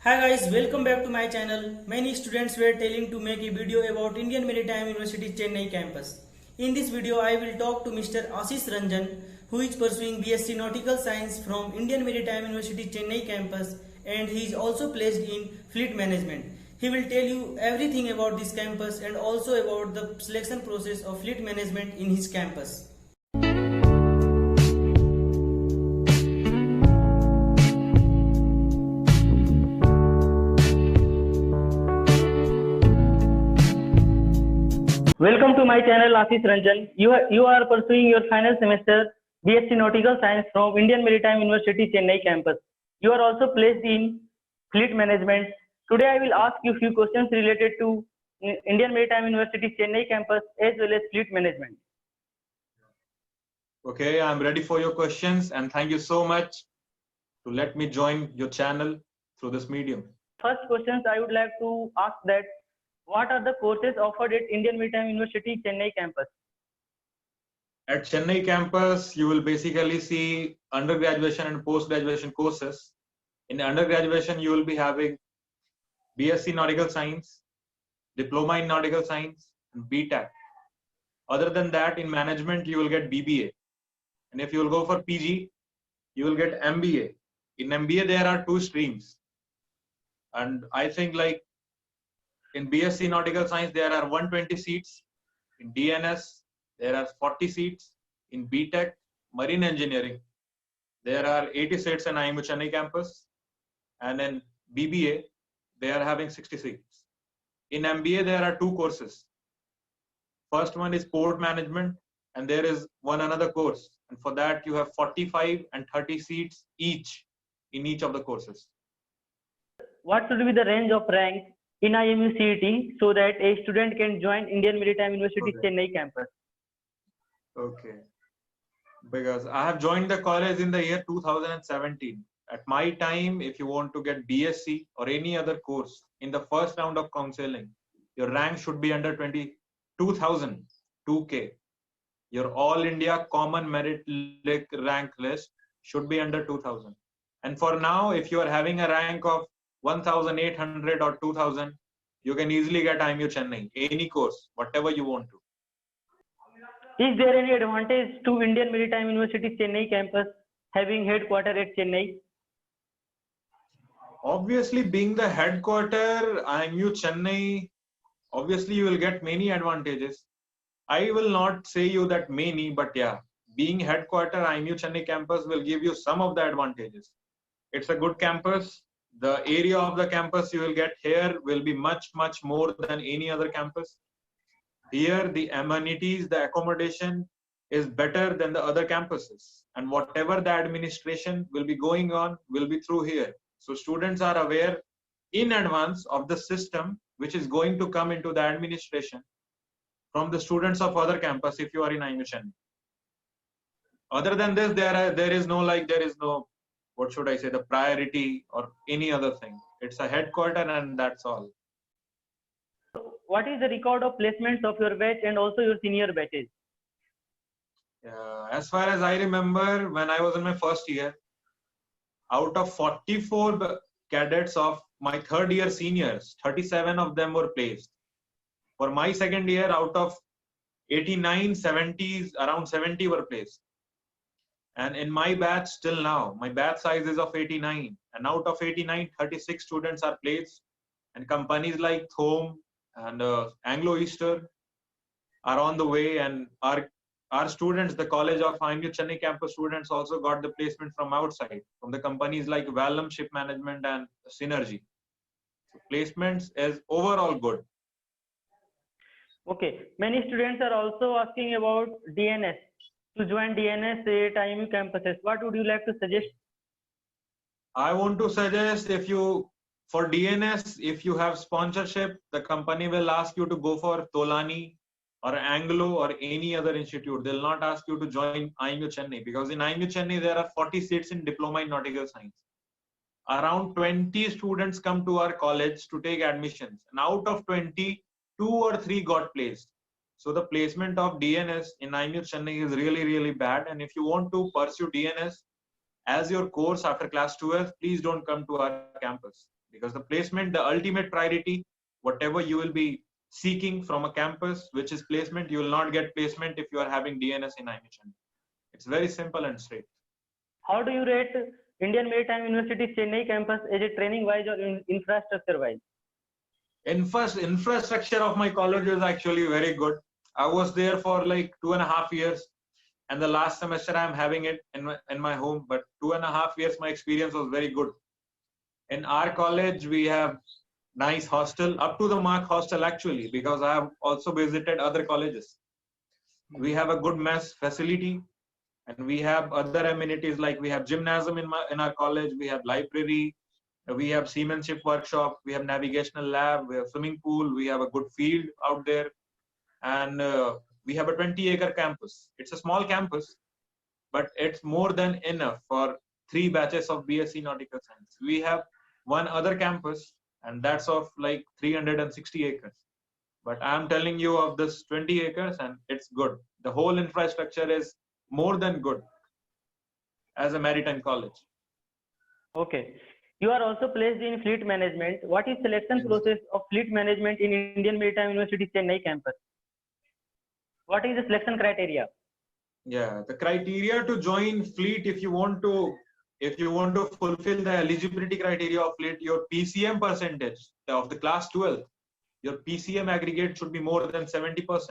Hi guys, welcome back to my channel. Many students were telling to make a video about Indian Maritime University Chennai campus. In this video, I will talk to Mr. Ashish Ranjan, who is pursuing BSc Nautical Science from Indian Maritime University Chennai campus, and he is also placed in Fleet Management. He will tell you everything about this campus and also about the selection process of Fleet Management in his campus. Welcome to my channel, Ashish Ranjan. You are pursuing your final semester BSc Nautical Science from Indian Maritime University Chennai campus. You are also placed in Fleet Management. Today I will ask you few questions related to Indian Maritime University Chennai campus as well as Fleet Management. Okay, I'm ready for your questions and thank you so much to let me join your channel through this medium. First questions I would like to ask that what are the courses offered at Indian Maritime University Chennai campus? At Chennai campus, you will basically see undergraduation and post-graduation courses. In undergraduation, you will be having BSc Nautical Science, Diploma in Nautical Science, and BTech. Other than that, in management, you will get BBA. And if you will go for PG, you will get MBA. In MBA, there are two streams. And I think like in BSc Nautical Science, there are 120 seats. In DNS, there are 40 seats. In BTech, Marine Engineering, there are 80 seats in IMU Chennai campus. And in BBA, they are having 60 seats. In MBA, there are two courses. First one is Port Management, and there is one another course. And for that, you have 45 and 30 seats each in each of the courses. What should be the range of rank in IMU CET so that a student can join Indian Maritime University Chennai campus? Okay. Because I have joined the college in the year 2017. At my time, if you want to get BSc or any other course in the first round of counseling, your rank should be under 22,000, 2K. Your All India Common Merit rank list should be under 2,000. And for now, if you are having a rank of 1,800 or 2,000, you can easily get IMU Chennai, any course, whatever you want to. Is there any advantage to Indian Maritime University Chennai campus having headquarters at Chennai? Obviously, being the headquarter, IMU Chennai, obviously you will get many advantages. I will not say you that many, but yeah, being headquarter, IMU Chennai campus will give you some of the advantages. It's a good campus. The area of the campus you will get here will be much, much more than any other campus. Here, the amenities, the accommodation is better than the other campuses. And whatever the administration will be going on will be through here. So students are aware in advance of the system which is going to come into the administration from the students of other campus if you are in IMU Chennai. Other than this, there is no, what should I say, the priority or any other thing. It's a headquarter and that's all. What is the record of placements of your batch and also your senior batches? As far as I remember, when I was in my first year, out of 44 cadets of my third year seniors, 37 of them were placed. For my second year, out of 89, 70s, around 70 were placed. And in my batch till now, my batch size is of 89. And out of 89, 36 students are placed. And companies like Thome and Anglo Eastern are on the way. And our students, the College of IMU Chennai campus students also got the placement from outside, from the companies like Valum Ship Management and Synergy. So placements is overall good. Okay, many students are also asking about DNS. To join DNS at IMU campuses, what would you like to suggest? I want to suggest for DNS, if you have sponsorship, the company will ask you to go for Tolani or Anglo or any other institute. They'll not ask you to join IMU Chennai because in IMU Chennai, there are 40 seats in Diploma in Nautical Science. Around 20 students come to our college to take admissions. And out of 20, 2 or 3 got placed. So the placement of DNS in IMU Chennai is really, really bad. And if you want to pursue DNS as your course after class 12, please don't come to our campus. because the placement, the ultimate priority, whatever you will be seeking from a campus, which is placement, you will not get placement if you are having DNS in IIM Chennai. It's very simple and straight. How do you rate Indian Maritime University Chennai campus as a training wise or infrastructure wise? Infrastructure of my college is actually very good. I was there for like 2.5 years, and the last semester I'm having it in my home. But 2.5 years, my experience was very good. In our college, we have nice hostel, up to the mark hostel actually, because I have also visited other colleges. We have a good mess facility, and we have other amenities like we have gymnasium in our college, we have library, we have seamanship workshop, we have navigational lab, we have swimming pool, we have a good field out there, and we have a 20-acre campus. It's a small campus, but it's more than enough for 3 batches of BSc Nautical Science. We have one other campus, and that's of like 360 acres. But I'm telling you of this 20 acres, and it's good. The whole infrastructure is more than good as a maritime college. Okay. You are also placed in fleet management. What is selection process of fleet management in Indian Maritime University Chennai campus? What is the selection criteria? Yeah, the criteria to join fleet, if you want to fulfill the eligibility criteria of fleet, your PCM percentage of the class 12, your PCM aggregate should be more than 70%.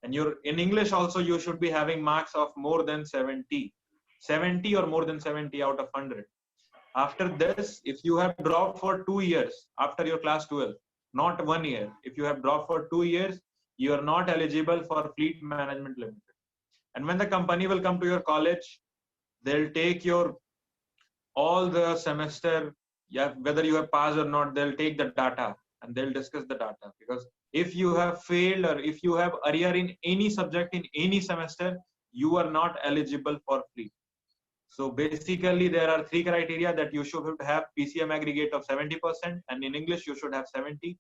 And in English also, you should be having marks of more than 70 or more than 70 out of 100. After this, if you have dropped for 2 years after your class 12, not 1 year, if you have dropped for 2 years, you are not eligible for Fleet Management Limited. And when the company will come to your college, they'll take all the semester, whether you have passed or not, they'll take the data and they'll discuss the data. Because if you have failed or if you have arrear in any subject in any semester, you are not eligible for fleet. So basically, there are 3 criteria: that you should have PCM aggregate of 70%, and in English you should have 70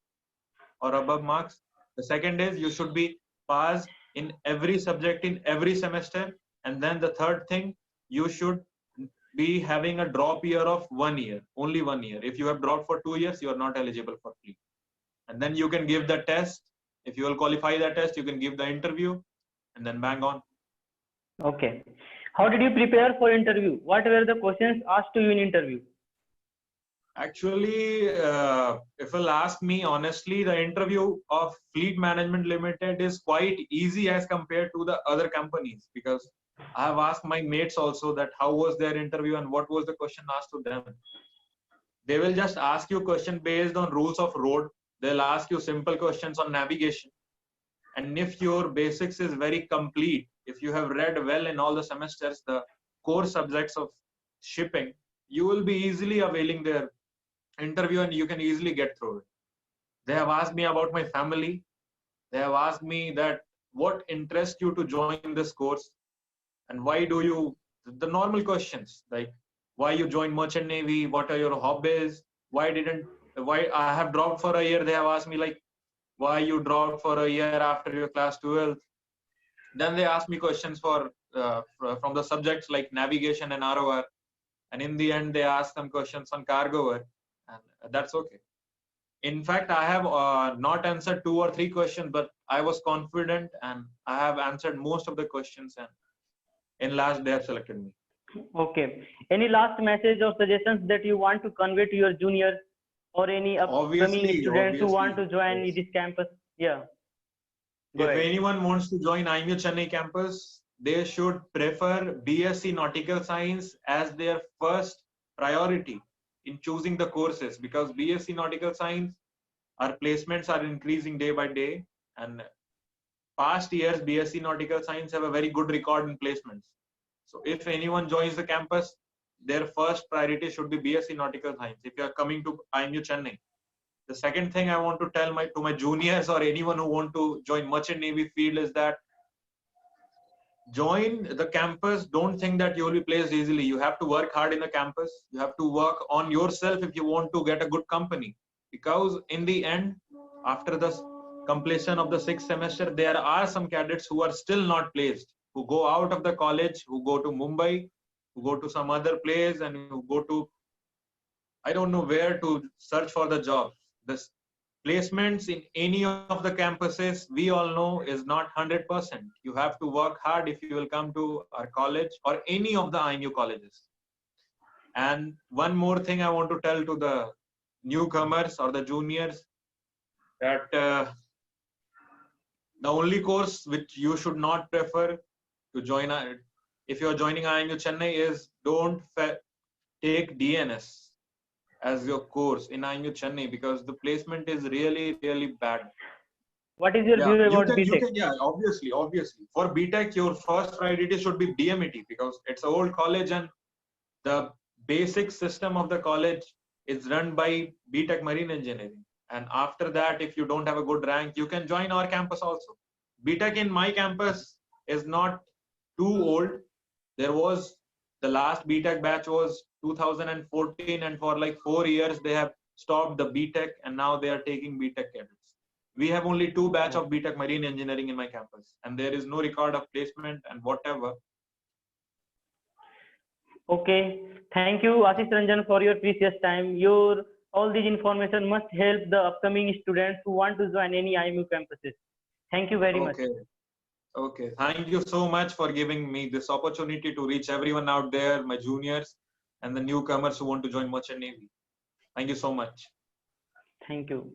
or above marks. The second is you should be passed in every subject in every semester, and then the third thing, you should be having a drop year of 1 year, only 1 year. If you have dropped for 2 years, you are not eligible for fleet. And then you can give the test. If you will qualify the test, you can give the interview, and then bang on. Okay. How did you prepare for interview? What were the questions asked to you in interview? Actually, if you'll ask me honestly, the interview of Fleet Management Limited is quite easy as compared to the other companies, because I have asked my mates also that how was their interview and what was the question asked to them. They will just ask you question based on rules of road. They'll ask you simple questions on navigation. And if your basics is very complete, if you have read well in all the semesters, the core subjects of shipping, you will be easily availing their interview and you can easily get through it. They have asked me about my family. They have asked me that what interests you to join this course, and why do you, the normal questions like why you joined Merchant Navy, what are your hobbies, why I have dropped for a year. They have asked me like why you dropped for a year after your class 12. Then they asked me questions from the subjects like navigation and ROR, and in the end they asked some questions on cargo work, and that's okay. In fact, I have not answered 2 or 3 questions, but I was confident and I have answered most of the questions, and in last they have selected me. Okay. Any last message or suggestions that you want to convey to your juniors or any upcoming students who want to join this campus? Yeah. If anyone wants to join IIMU Chennai campus, they should prefer BSc Nautical Science as their first priority in choosing the courses, because BSc Nautical Science, our placements are increasing day by day, and past years BSc Nautical Science have a very good record in placements. So if anyone joins the campus, their first priority should be BSc Nautical Science if you are coming to IIMU Chennai. The second thing I want to tell to my juniors or anyone who want to join Merchant Navy field is that join the campus. Don't think that you will be placed easily. You have to work hard in the campus. You have to work on yourself if you want to get a good company. Because in the end, after the completion of the 6th semester, there are some cadets who are still not placed, who go out of the college, who go to Mumbai, who go to some other place, and who go to I don't know where to search for the job. The placements in any of the campuses, we all know, is not 100%. You have to work hard if you will come to our college or any of the IMU colleges. And one more thing I want to tell to the newcomers or the juniors, that the only course which you should not prefer to join, if you're joining IMU Chennai, is don't take DNS as your course in IMU Chennai, because the placement is really, really bad. What is your Yeah, view you about can, BTech? yeah, obviously. For BTech, your first priority should be DMET, because it's an old college and the basic system of the college is run by BTech Marine Engineering. And after that, if you don't have a good rank, you can join our campus also. BTech in my campus is not too old. There was, the last BTech batch was 2014, and for like 4 years they have stopped the BTech, and now they are taking BTech cadets. We have only 2 batch of BTech Marine Engineering in my campus, and there is no record of placement and whatever. Okay, thank you, Ashish Ranjan, for your precious time. All these information must help the upcoming students who want to join any IMU campuses. Thank you very much. Okay. Thank you so much for giving me this opportunity to reach everyone out there, my juniors and the newcomers who want to join Merchant Navy. Thank you so much. Thank you.